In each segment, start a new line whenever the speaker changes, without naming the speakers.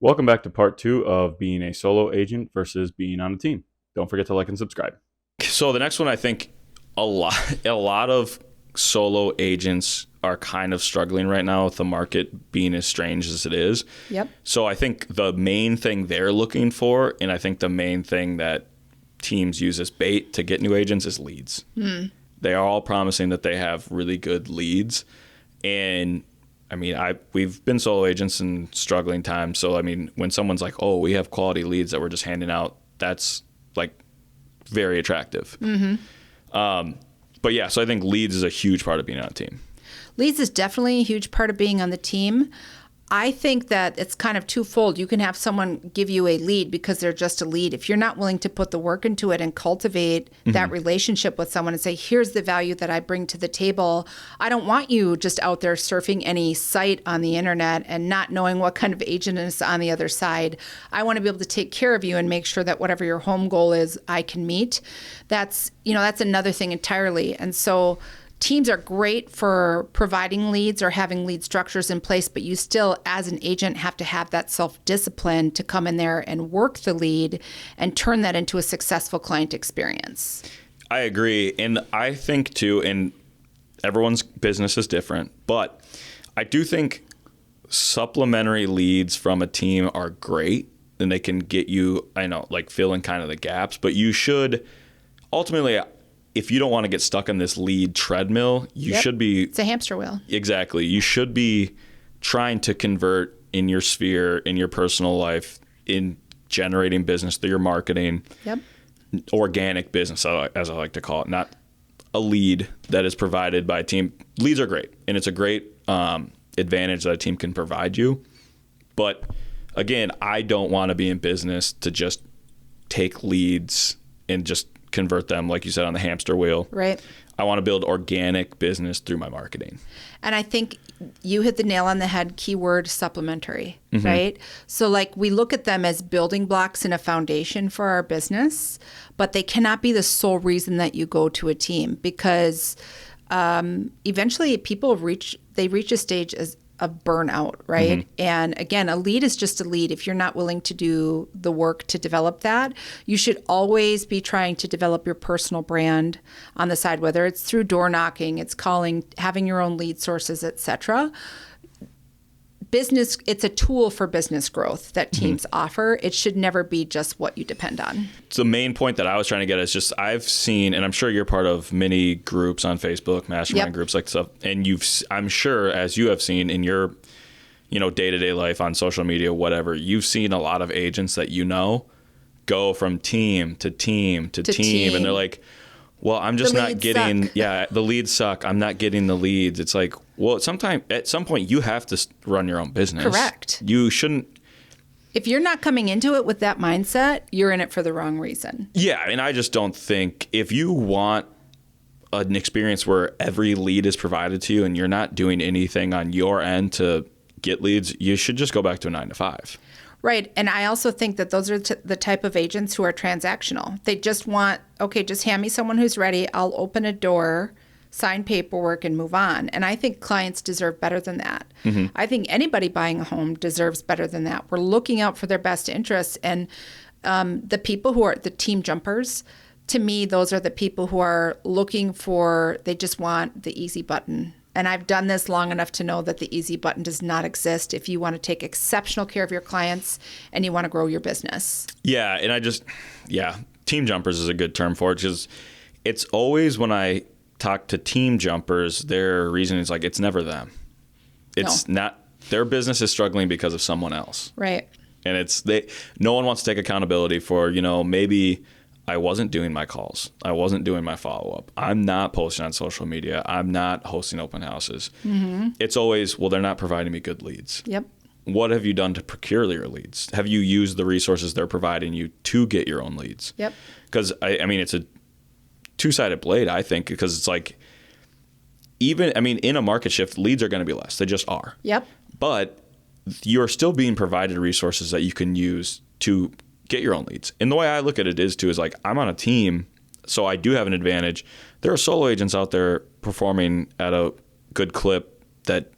Welcome back to part two of being a solo agent versus being on a team. Don't forget to like and subscribe.
So the next one, I think a lot of solo agents are kind of struggling right now with the market being as strange as it is.
Yep.
So I think the main thing they're looking for, and I think the main thing that teams use as bait to get new agents is leads. They are all promising that they have really good leads. And I mean, we've been solo agents in struggling times. So, I mean, when someone's like, oh, we have quality leads that we're just handing out, that's like very attractive. But yeah, so I think leads is a huge part of being on a team.
Leads is definitely a huge part of being on the team. I think that it's kind of twofold. You can have someone give you a lead because they're just a lead. If you're not willing to put the work into it and cultivate that relationship with someone and say, here's the value that I bring to the table, I don't want you just out there surfing any site on the internet and not knowing what kind of agent is on the other side. I want to be able to take care of you and make sure that whatever your home goal is, I can meet. That's another thing entirely. And so teams are great for providing leads or having lead structures in place, but you still, as an agent, have to have that self-discipline to come in there and work the lead and turn that into a successful client experience.
I agree. And I think, too, and everyone's business is different, but I do think supplementary leads from a team are great, and they can get you, fill in kind of the gaps, but you should ultimately, if you don't want to get stuck in this lead treadmill, you should be...
It's a hamster wheel.
Exactly. You should be trying to convert in your sphere, in your personal life, in generating business through your marketing.
Yep.
Organic business, as I like to call it, not a lead that is provided by a team. Leads are great, and it's a great advantage that a team can provide you. But again, I don't want to be in business to just take leads and just convert them, like you said, on the hamster wheel.
Right.
I want to build organic business through my marketing.
And I think you hit the nail on the head, keyword supplementary, right? So like we look at them as building blocks and a foundation for our business, but they cannot be the sole reason that you go to a team because eventually people reach a stage of burnout, right? And again, a lead is just a lead. If you're not willing to do the work to develop that, you should always be trying to develop your personal brand on the side, whether it's through door knocking, it's calling, having your own lead sources, etc. Business, it's a tool for business growth that teams offer. It should never be just what you depend on.
So the main point that I was trying to get is just I've seen, and I'm sure you're part of many groups on Facebook, mastermind groups like stuff, and I'm sure as you have seen in your, day-to-day life on social media, whatever, you've seen a lot of agents that go from team to team to team, and they're like, well, I'm just not getting, the leads suck. I'm not getting the leads. It's like, well, at some point you have to run your own business.
Correct.
You shouldn't.
If you're not coming into it with that mindset, you're in it for the wrong reason.
Yeah. And I just don't think if you want an experience where every lead is provided to you and you're not doing anything on your end to get leads, you should just go back to a 9-to-5.
Right. And I also think that those are the type of agents who are transactional. They just want, okay, just hand me someone who's ready. I'll open a door, sign paperwork, and move on. And I think clients deserve better than that. I think anybody buying a home deserves better than that. We're looking out for their best interests. And the people who are the team jumpers, to me, those are the people who are they just want the easy button. And I've done this long enough to know that the easy button does not exist if you want to take exceptional care of your clients and you want to grow your business.
Yeah. And team jumpers is a good term for it because it's always when I talk to team jumpers, their reason is like, it's never them. It's not, their business is struggling because of someone else.
Right.
And no one wants to take accountability for, maybe I wasn't doing my calls. I wasn't doing my follow-up. I'm not posting on social media. I'm not hosting open houses. It's always, well, they're not providing me good leads.
Yep.
What have you done to procure your leads? Have you used the resources they're providing you to get your own leads?
Yep.
Because, it's a two-sided blade, I think, because it's like, in a market shift, leads are going to be less. They just are.
Yep.
But you're still being provided resources that you can use to get your own leads. And the way I look at it is like, I'm on a team, so I do have an advantage. There are solo agents out there performing at a good clip that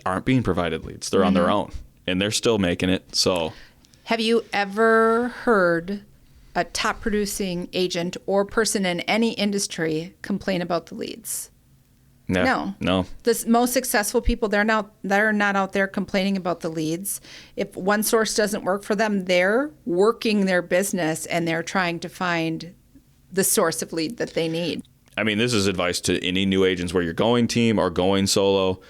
aren't being provided leads. They're on their own, and they're still making it. So
Have you ever heard a top producing agent or person in any industry complain about the leads? No. The most successful people, they're not out there complaining about the leads. If one source doesn't work for them, they're working their business and they're trying to find the source of lead that they need.
I mean, this is advice to any new agents where you're going team or going solo.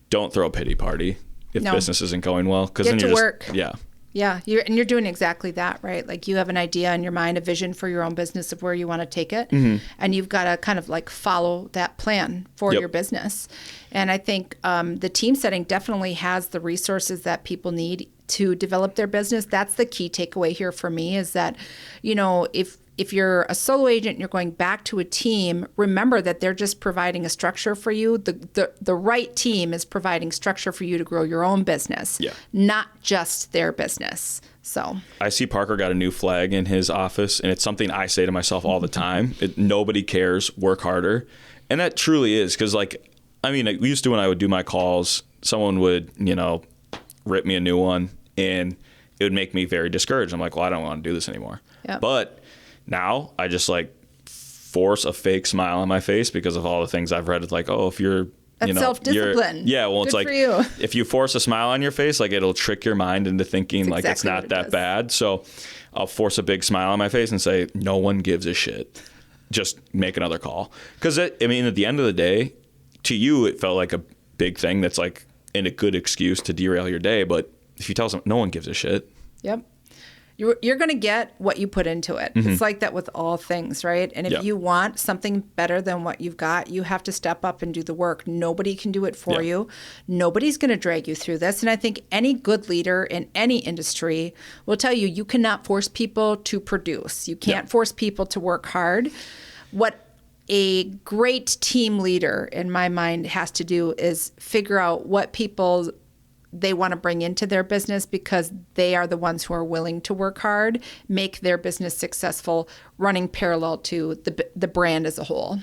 Don't throw a pity party if business isn't going well.
Get to work.
Yeah.
Yeah, you're doing exactly that, right? Like you have an idea in your mind, a vision for your own business of where you want to take it, and you've got to kind of like follow that plan for your business. And I think the team setting definitely has the resources that people need to develop their business. That's the key takeaway here for me is that, if you're a solo agent and you're going back to a team, remember that they're just providing a structure for you. The right team is providing structure for you to grow your own business, not just their business. So
I see Parker got a new flag in his office, and it's something I say to myself all the time. Nobody cares, work harder. And that truly is because, we used to when I would do my calls, someone would, rip me a new one, and it would make me very discouraged. I'm like, well, I don't want to do this anymore.
Yep.
But now I just force a fake smile on my face because of all the things I've read. It's like, oh, if you're,
that's self-discipline.
Yeah, well,
Good
it's like
for you.
if you force a smile on your face, it'll trick your mind into thinking it's not that bad. So I'll force a big smile on my face and say, no one gives a shit. Just make another call. Because at the end of the day, to you, it felt like a big thing that's and a good excuse to derail your day. But if you tell someone, no one gives a shit.
Yep. You're going to get what you put into it. It's like that with all things, right? And if you want something better than what you've got, you have to step up and do the work. Nobody can do it for you. Nobody's going to drag you through this. And I think any good leader in any industry will tell you, you cannot force people to produce. You can't force people to work hard. What a great team leader, in my mind, has to do is figure out what people they want to bring into their business because they are the ones who are willing to work hard, make their business successful, running parallel to the brand as a whole.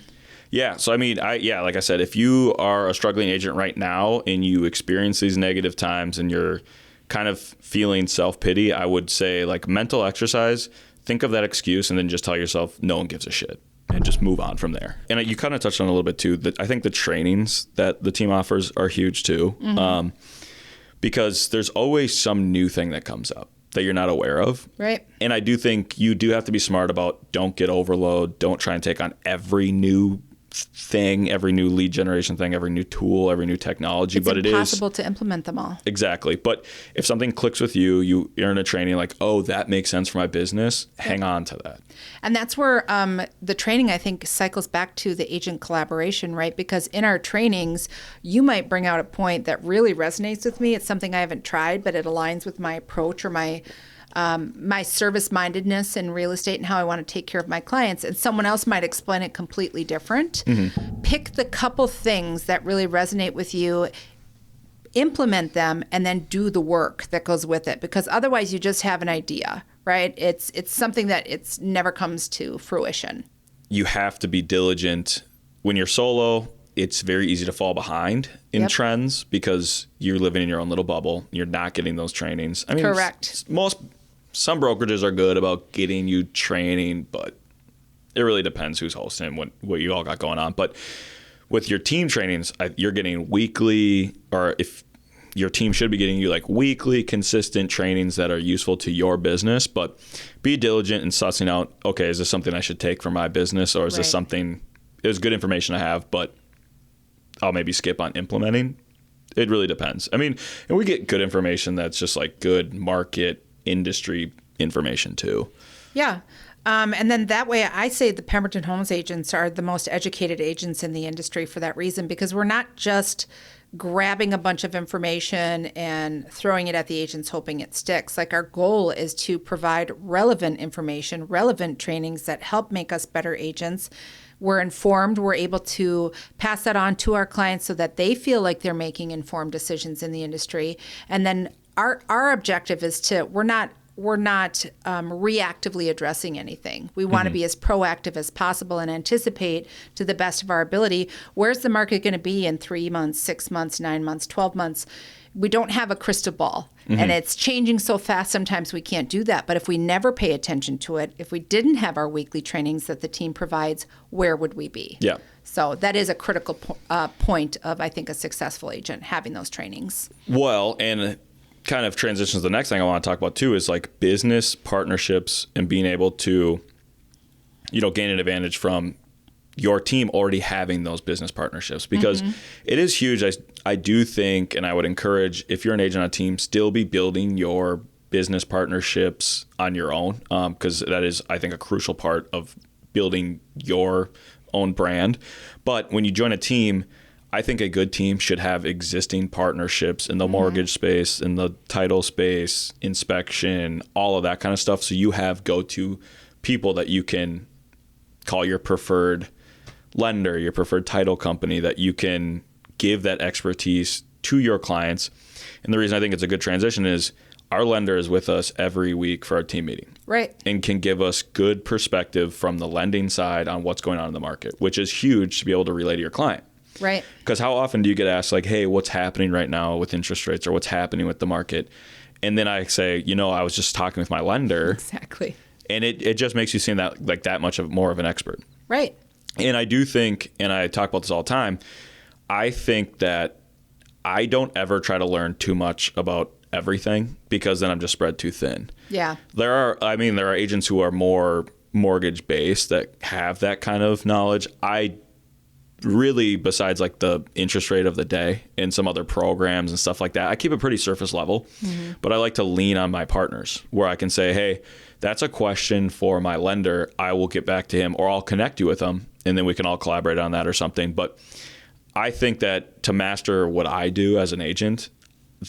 Yeah. So, like I said, if you are a struggling agent right now and you experience these negative times and you're kind of feeling self-pity, I would say mental exercise, think of that excuse and then just tell yourself, no one gives a shit. And just move on from there. And you kind of touched on it a little bit too. I think the trainings that the team offers are huge too. Because there's always some new thing that comes up that you're not aware of.
Right.
And I do think you do have to be smart about don't get overload. Don't try and take on every new thing, every new lead generation thing, every new tool, every new technology.
It's impossible to implement them all.
Exactly. But if something clicks with you, you're in a training that makes sense for my business, hang on to that.
And that's where the training, I think, cycles back to the agent collaboration, right? Because in our trainings, you might bring out a point that really resonates with me. It's something I haven't tried, but it aligns with my approach or my service-mindedness in real estate and how I want to take care of my clients. And someone else might explain it completely different. Pick the couple things that really resonate with you, implement them, and then do the work that goes with it. Because otherwise you just have an idea, right? It's something that never comes to fruition.
You have to be diligent. When you're solo, it's very easy to fall behind in trends because you're living in your own little bubble. You're not getting those trainings.
Correct.
Some brokerages are good about getting you training, but it really depends who's hosting, what you all got going on. But with your team trainings, you're getting weekly, or if your team should be getting you weekly consistent trainings that are useful to your business. But be diligent in sussing out, okay, is this something I should take for my business, or is this something, it was good information I have, but I'll maybe skip on implementing. It really depends. And we get good information that's just good market industry information too.
Yeah. And then that way I say the Pemberton Homes agents are the most educated agents in the industry for that reason, because we're not just grabbing a bunch of information and throwing it at the agents hoping it sticks. Our goal is to provide relevant information, relevant trainings that help make us better agents. We're informed. We're able to pass that on to our clients so that they feel like they're making informed decisions in the industry. And then our objective is we're not reactively addressing anything. We want to be as proactive as possible and anticipate to the best of our ability. Where's the market going to be in 3 months, 6 months, 9 months, 12 months? we don't have a crystal ball, and it's changing so fast. Sometimes we can't do that. But if we never pay attention to it, if we didn't have our weekly trainings that the team provides, where would we be?
Yeah.
So that is a critical point of, I think, a successful agent, having those trainings.
Well, and kind of transitions to the next thing I want to talk about too is like business partnerships and being able to, gain an advantage from your team already having those business partnerships, because it is huge. I do think, and I would encourage, if you're an agent on a team, still be building your business partnerships on your own, because that is, I think, a crucial part of building your own brand. But when you join a team, I think a good team should have existing partnerships in the mortgage space, in the title space, inspection, all of that kind of stuff. So you have go-to people that you can call your preferred lender, your preferred title company, that you can give that expertise to your clients. And the reason I think it's a good transition is our lender is with us every week for our team meeting.
Right.
And can give us good perspective from the lending side on what's going on in the market, which is huge to be able to relay to your client.
Right.
Because how often do you get asked like, hey, what's happening right now with interest rates, or what's happening with the market? And then I say, I was just talking with my lender.
Exactly.
And it just makes you seem that much more of an expert.
Right.
And I do think, and I talk about this all the time, I think that I don't ever try to learn too much about everything, because then I'm just spread too thin.
Yeah.
There are agents who are more mortgage based that have that kind of knowledge. I really, besides like the interest rate of the day and some other programs and stuff like that, I keep it pretty surface level, but I like to lean on my partners where I can say, hey, that's a question for my lender. I will get back to him, or I'll connect you with him, and then we can all collaborate on that or something. But I think that to master what I do as an agent,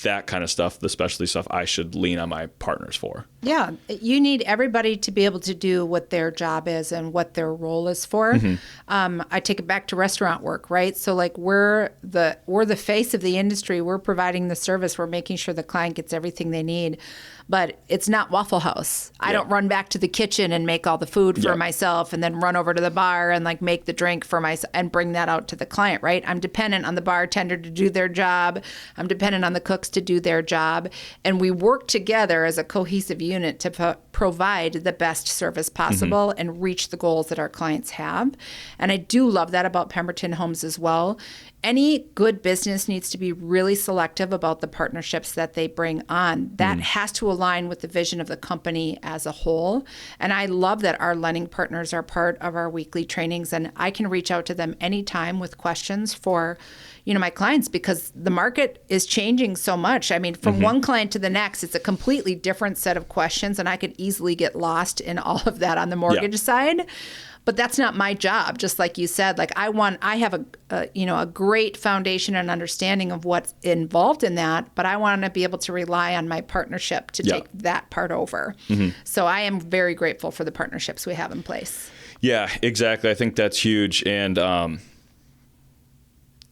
that kind of stuff, the specialty stuff, I should lean on my partners for.
Yeah, you need everybody to be able to do what their job is and what their role is for. I take it back to restaurant work, right? So like we're the face of the industry. We're providing the service. We're making sure the client gets everything they need. But it's not Waffle House. I don't run back to the kitchen and make all the food for myself and then run over to the bar and like make the drink for myself and bring that out to the client, right? I'm dependent on the bartender to do their job. I'm dependent on the cooks to do their job. And we work together as a cohesive unit to provide the best service possible and reach the goals that our clients have. And I do love that about Pemberton Homes as well. Any good business needs to be really selective about the partnerships that they bring on. That has to align with the vision of the company as a whole. And I love that our lending partners are part of our weekly trainings, and I can reach out to them anytime with questions for, my clients, because the market is changing so much. I mean, from one client to the next, it's a completely different set of questions, and I could easily get lost in all of that on the mortgage side. But that's not my job. Just like you said, like I have a great foundation and understanding of what's involved in that, but I want to be able to rely on my partnership to take that part over. So I am very grateful for the partnerships we have in place.
Yeah, exactly. I think that's huge. And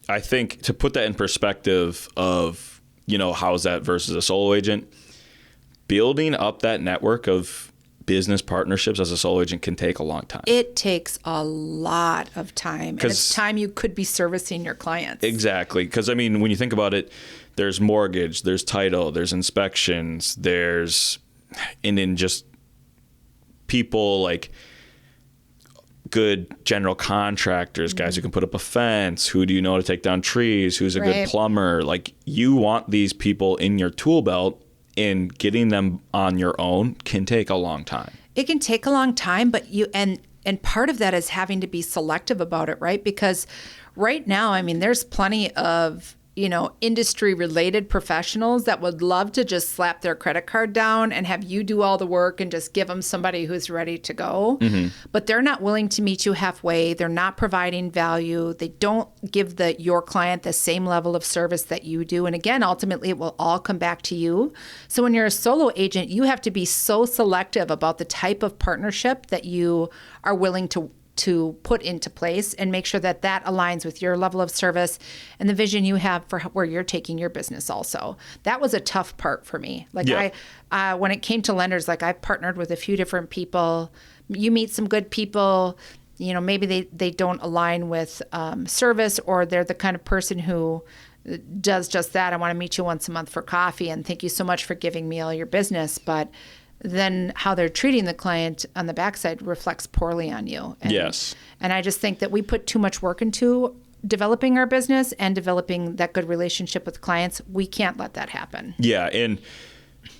I think to put that in perspective of, how's that versus a solo agent, building up that network of business partnerships as a solo agent can take a long time.
It takes a lot of time. And it's time you could be servicing your clients.
Exactly. Because, when you think about it, there's mortgage, there's title, there's inspections, and then just people like good general contractors, guys who can put up a fence, who do you know to take down trees, who's a good plumber. Like, you want these people in your tool belt, and getting them on your own can take a long time.
It can take a long time, but and part of that is having to be selective about it, right? Because right now, there's plenty of industry related professionals that would love to just slap their credit card down and have you do all the work and just give them somebody who's ready to go. But they're not willing to meet you halfway. They're not providing value. They don't give your client the same level of service that you do. And again, ultimately, it will all come back to you. So when you're a solo agent, you have to be so selective about the type of partnership that you are willing to put into place, and make sure that aligns with your level of service and the vision you have for where you're taking your business also. That was a tough part for me. Like when it came to lenders, like I've partnered with a few different people. You meet some good people, maybe they don't align with service, or they're the kind of person who does just that. I want to meet you once a month for coffee, and thank you so much for giving me all your business. But then how they're treating the client on the backside reflects poorly on you. And,
Yes.
And I just think that we put too much work into developing our business and developing that good relationship with clients. We can't let that happen.
Yeah, and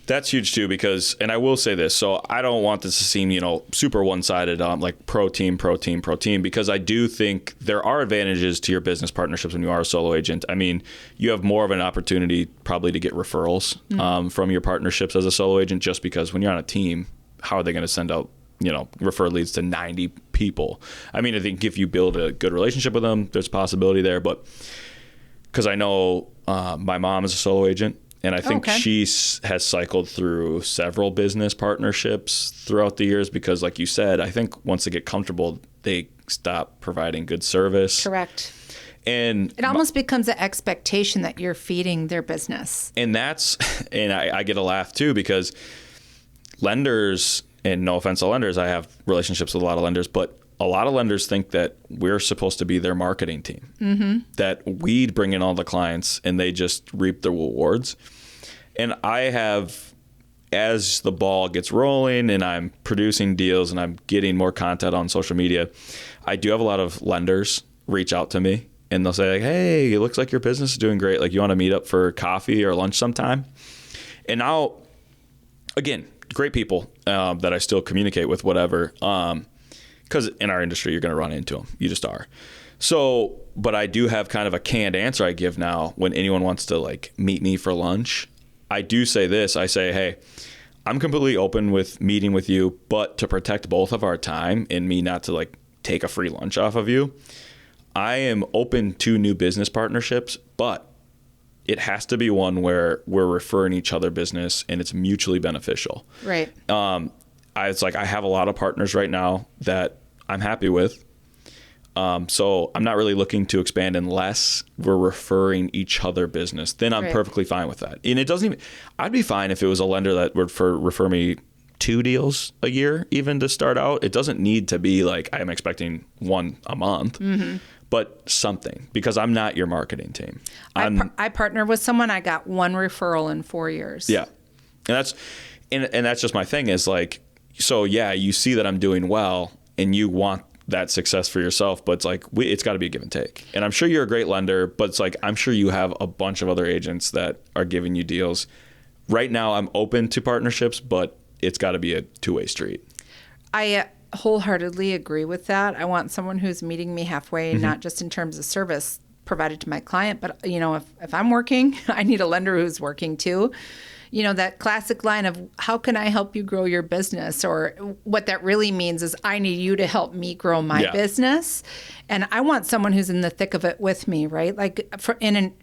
that's huge too because, and I will say this, so I don't want this to seem, super one-sided, like pro team, because I do think there are advantages to your business partnerships when you are a solo agent. I mean, you have more of an opportunity probably to get referrals from your partnerships as a solo agent, just because when you're on a team, how are they going to send out, refer leads to 90 people? I mean, I think if you build a good relationship with them, there's a possibility there, but because I know my mom is a solo agent, and I think she has cycled through several business partnerships throughout the years because, like you said, I think once they get comfortable, they stop providing good service.
Correct.
And
it almost becomes an expectation that you're feeding their business.
And I get a laugh too because lenders, and no offense to lenders, I have relationships with a lot of lenders, but a lot of lenders think that we're supposed to be their marketing team, that we bring in all the clients and they just reap the rewards. And I have, as the ball gets rolling and I'm producing deals and I'm getting more content on social media, I do have a lot of lenders reach out to me and they'll say, like, hey, it looks like your business is doing great. Like, you want to meet up for coffee or lunch sometime? And now, again, great people that I still communicate with, whatever. Because in our industry, you're going to run into them. You just are. So, but I do have kind of a canned answer I give now when anyone wants to like meet me for lunch. I do say this. I say, hey, I'm completely open with meeting with you, but to protect both of our time and me not to like take a free lunch off of you, I am open to new business partnerships, but it has to be one where we're referring each other business and it's mutually beneficial.
Right.
It's like I have a lot of partners right now that I'm happy with. So I'm not really looking to expand unless we're referring each other business. Then I'm perfectly fine with that. And it doesn't even, I'd be fine if it was a lender that would refer me 2 deals a year, even to start out. It doesn't need to be like I'm expecting 1 a month, but something, because I'm not your marketing team.
I partner with someone. I got 1 referral in 4 years.
Yeah. And that's just my thing is like, so yeah, you see that I'm doing well and you want that success for yourself, but it's like, it's got to be a give and take. And I'm sure you're a great lender, but it's like, I'm sure you have a bunch of other agents that are giving you deals. Right now, I'm open to partnerships, but it's got to be a 2-way street.
I wholeheartedly agree with that. I want someone who's meeting me halfway, not just in terms of service provided to my client, but if I'm working, I need a lender who's working too. That classic line of how can I help you grow your business? Or what that really means is I need you to help me grow my business. And I want someone who's in the thick of it with me, right? Like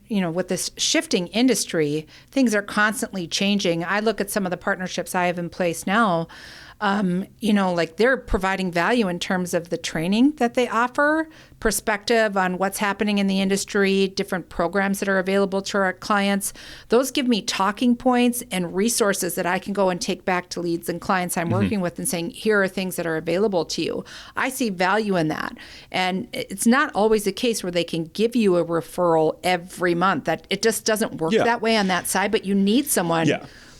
with this shifting industry, things are constantly changing. I look at some of the partnerships I have in place now. Like they're providing value in terms of the training that they offer, perspective on what's happening in the industry, different programs that are available to our clients. Those give me talking points and resources that I can go and take back to leads and clients I'm working with and saying, here are things that are available to you. I see value in that. And it's not always a case where they can give you a referral every month. That it just doesn't work that way on that side, but you need someone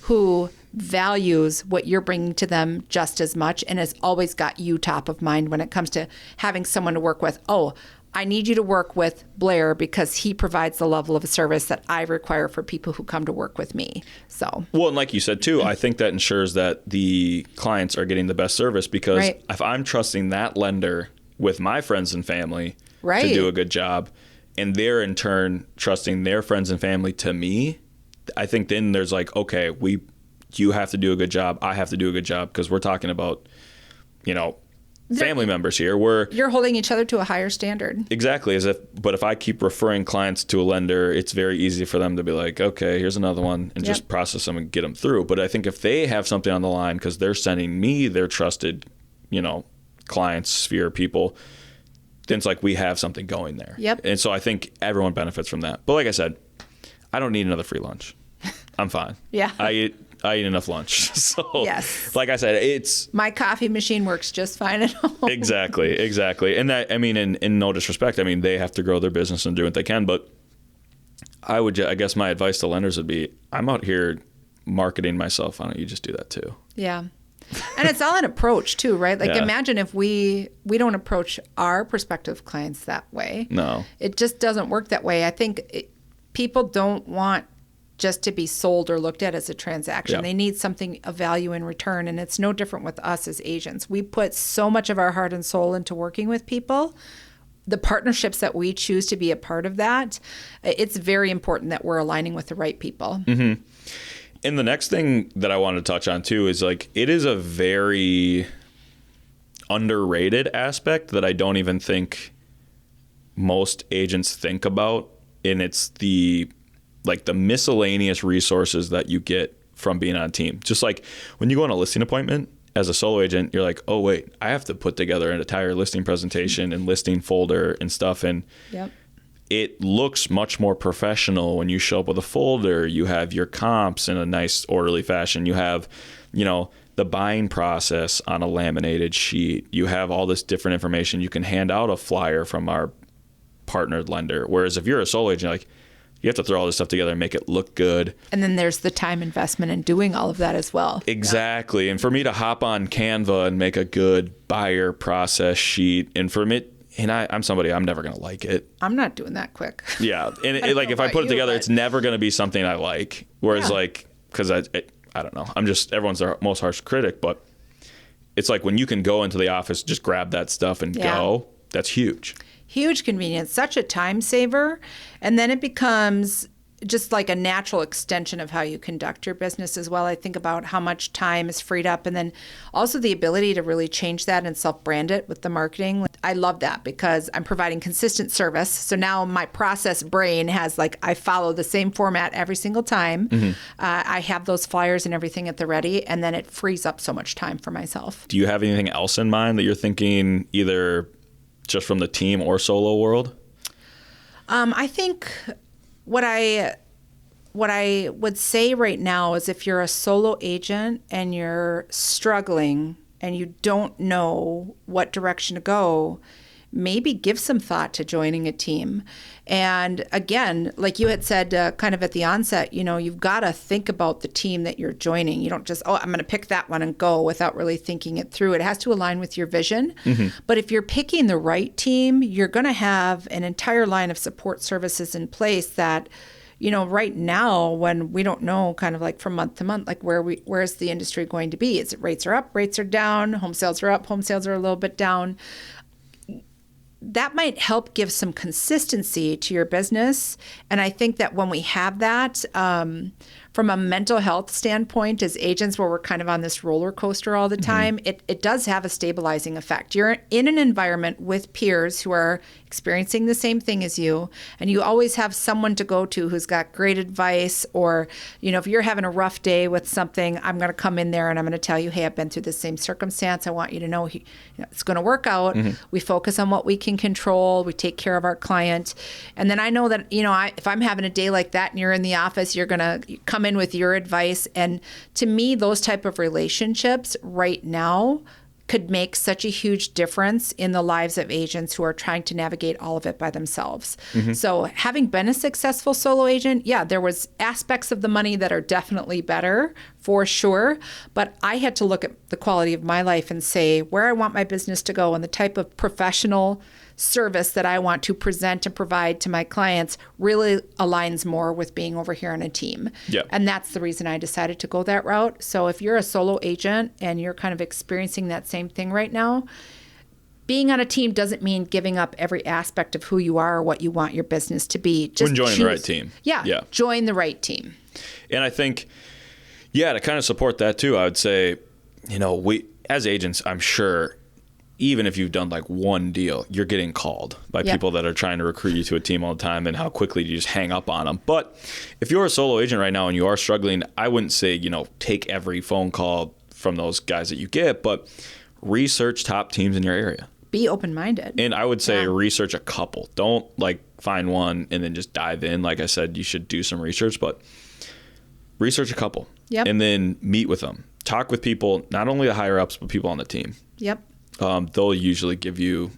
who values what you're bringing to them just as much and has always got you top of mind when it comes to having someone to work with. Oh, I need you to work with Blair because he provides the level of service that I require for people who come to work with me. So,
well, and like you said too, I think that ensures that the clients are getting the best service because if I'm trusting that lender with my friends and family to do a good job, and they're in turn trusting their friends and family to me, I think then there's like, okay, you have to do a good job. I have to do a good job because we're talking about, family members here.
You're holding each other to a higher standard.
Exactly. But if I keep referring clients to a lender, it's very easy for them to be like, okay, here's another one, and just process them and get them through. But I think if they have something on the line because they're sending me their trusted, clients, sphere people, then it's like we have something going there.
Yep.
And so I think everyone benefits from that. But like I said, I don't need another free lunch. I'm fine.
Yeah.
I eat enough lunch. So like I said, it's
my coffee machine works just fine at home.
Exactly. And that, in no disrespect, they have to grow their business and do what they can, but I guess my advice to lenders would be, I'm out here marketing myself. Why don't you just do that too?
Yeah. And it's all an approach too, right? Like
Yeah.
imagine if we don't approach our prospective clients that way.
No.
It just doesn't work that way. I think people don't want just to be sold or looked at as a transaction.
Yeah.
They need something of value in return. And it's no different with us as agents. We put so much of our heart and soul into working with people. The partnerships that we choose to be a part of that, it's very important that we're aligning with the right people.
Mm-hmm. And the next thing that I wanted to touch on too is like, it is a very underrated aspect that I don't even think most agents think about. And it's the miscellaneous resources that you get from being on a team. Just like when you go on a listing appointment as a solo agent, you're like, oh wait, I have to put together an entire listing presentation and listing folder and stuff. And
Yep.
it looks much more professional when you show up with a folder. You have your comps in a nice orderly fashion. You have, the buying process on a laminated sheet. You have all this different information. You can hand out a flyer from our partnered lender. Whereas if you're a solo agent, like, you have to throw all this stuff together and make it look good.
And then there's the time investment in doing all of that as well.
Exactly. Yeah. And for me to hop on Canva and make a good buyer process sheet, and for me, and I'm somebody, I'm never going to like it.
I'm not doing that quick.
Yeah. And if I put it together, it's never going to be something I like. Whereas because I don't know, I'm just, everyone's their most harsh critic, but it's like when you can go into the office, just grab that stuff and go, that's huge.
Huge convenience, such a time saver. And then it becomes just like a natural extension of how you conduct your business as well. I think about how much time is freed up, and then also the ability to really change that and self-brand it with the marketing. I love that because I'm providing consistent service. So now my process brain has I follow the same format every single time. Mm-hmm. I have those flyers and everything at the ready, and then it frees up so much time for myself.
Do you have anything else in mind that you're thinking either just from the team or solo world?
I think what I would say right now is if you're a solo agent and you're struggling and you don't know what direction to go, maybe give some thought to joining a team. And again, like you had said kind of at the onset, you've got to think about the team that you're joining. You don't just, I'm going to pick that one and go without really thinking it through. It has to align with your vision. Mm-hmm. But if you're picking the right team, you're going to have an entire line of support services in place that, right now, when we don't know kind of like from month to month, like where's the industry going to be? Is it rates are up, rates are down, home sales are up, home sales are a little bit down. That might help give some consistency to your business. And I think that when we have that, from a mental health standpoint, as agents where we're kind of on this roller coaster all the time, mm-hmm. it does have a stabilizing effect. You're in an environment with peers who are experiencing the same thing as you, and you always have someone to go to who's got great advice, or, if you're having a rough day with something, I'm going to come in there and I'm going to tell you, hey, I've been through the same circumstance. I want you to know, it's going to work out. Mm-hmm. We focus on what we can control. We take care of our client. And then I know that, if I'm having a day like that and you're in the office, you're going to come in with your advice. And to me, those type of relationships right now could make such a huge difference in the lives of agents who are trying to navigate all of it by themselves. Mm-hmm. So having been a successful solo agent, there was aspects of the money that are definitely better for sure. But I had to look at the quality of my life and say where I want my business to go and the type of professional service that I want to present and provide to my clients really aligns more with being over here on a team.
Yep.
And that's the reason I decided to go that route. So if you're a solo agent and you're kind of experiencing that same thing right now, being on a team doesn't mean giving up every aspect of who you are or what you want your business to be. Just
joining the right team.
Yeah, join the right team.
And I think, to kind of support that too, I would say, we as agents, I'm sure, even if you've done like one deal, you're getting called by people that are trying to recruit you to a team all the time, and how quickly do you just hang up on them. But if you're a solo agent right now and you are struggling, I wouldn't say, take every phone call from those guys that you get, but research top teams in your area.
Be open-minded.
And I would say research a couple. Don't find one and then just dive in. Like I said, you should do some research, but research a couple.
Yep.
And then meet with them. Talk with people, not only the higher ups, but people on the team.
Yep.
They'll usually give you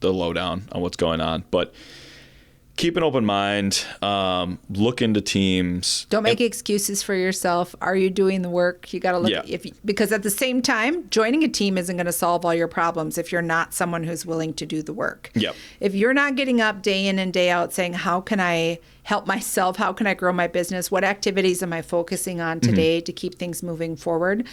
the lowdown on what's going on. But keep an open mind. Look into teams.
Don't make excuses for yourself. Are you doing the work? You got to look because at the same time, joining a team isn't going to solve all your problems if you're not someone who's willing to do the work.
Yep.
If you're not getting up day in and day out saying, how can I help myself? How can I grow my business? What activities am I focusing on today to keep things moving forward?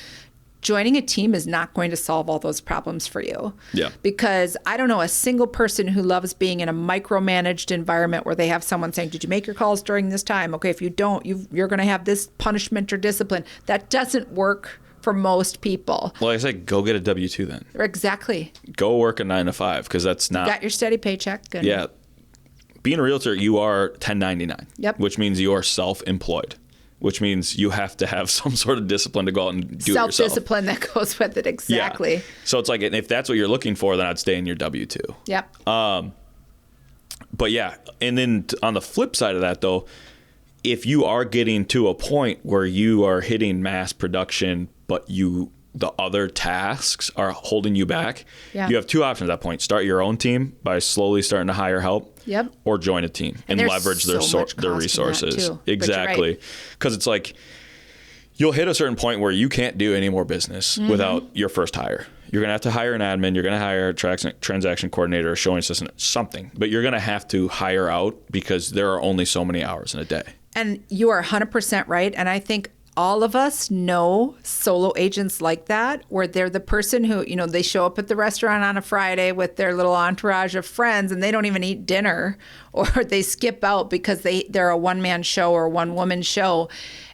Joining a team is not going to solve all those problems for you.
Yeah.
Because I don't know a single person who loves being in a micromanaged environment where they have someone saying, did you make your calls during this time? Okay, if you don't, you're going to have this punishment or discipline. That doesn't work for most people.
Well, like I said, go get a W-2 then.
Exactly.
Go work a 9 to 5 because that's not.
Got your steady paycheck. Good.
Yeah. Being a realtor, you are 1099.
Yep.
Which means you are self-employed. Which means you have to have some sort of discipline to go out and do it yourself.
Self-discipline that goes with it, exactly.
Yeah. So it's like, if that's what you're looking for, then I'd stay in your W-2.
Yep.
But yeah, and then on the flip side of that, though, if you are getting to a point where you are hitting mass production, but the other tasks are holding you back, you have two options at that point. Start your own team by slowly starting to hire help.
Yep.
Or join a team and leverage their resources. Exactly. Because it's like you'll hit a certain point where you can't do any more business without your first hire. You're going to have to hire an admin. You're going to hire a transaction coordinator, a showing assistant, something. But you're going to have to hire out because there are only so many hours in a day.
And you are 100% right. And I think all of us know solo agents like that, where they're the person who, they show up at the restaurant on a Friday with their little entourage of friends and they don't even eat dinner, or they skip out because they're a one-man show or one-woman show.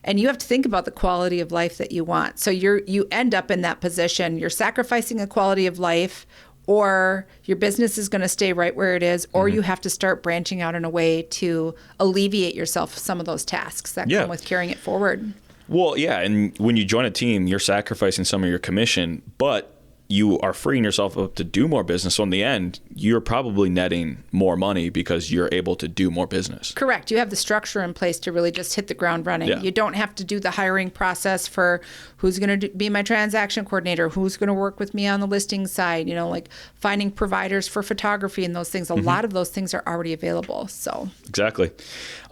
And you have to think about the quality of life that you want. So you end up in that position. You're sacrificing a quality of life, or your business is going to stay right where it is, or you have to start branching out in a way to alleviate yourself some of those tasks that come with carrying it forward.
Well, yeah, and when you join a team, you're sacrificing some of your commission, but you are freeing yourself up to do more business. So in the end, you're probably netting more money because you're able to do more business.
Correct. You have the structure in place to really just hit the ground running.
Yeah.
You don't have to do the hiring process for who's going to be my transaction coordinator, who's going to work with me on the listing side, like finding providers for photography and those things. A lot of those things are already available. So
exactly.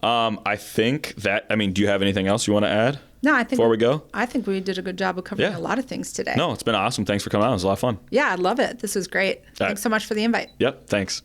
I think that, do you have anything else you want to add?
No, I think
before we go,
I think we did a good job of covering a lot of things today.
No, it's been awesome. Thanks for coming out. It was a lot of fun.
Yeah, I love it. This was great. Thanks so much for the invite.
Yep. Thanks.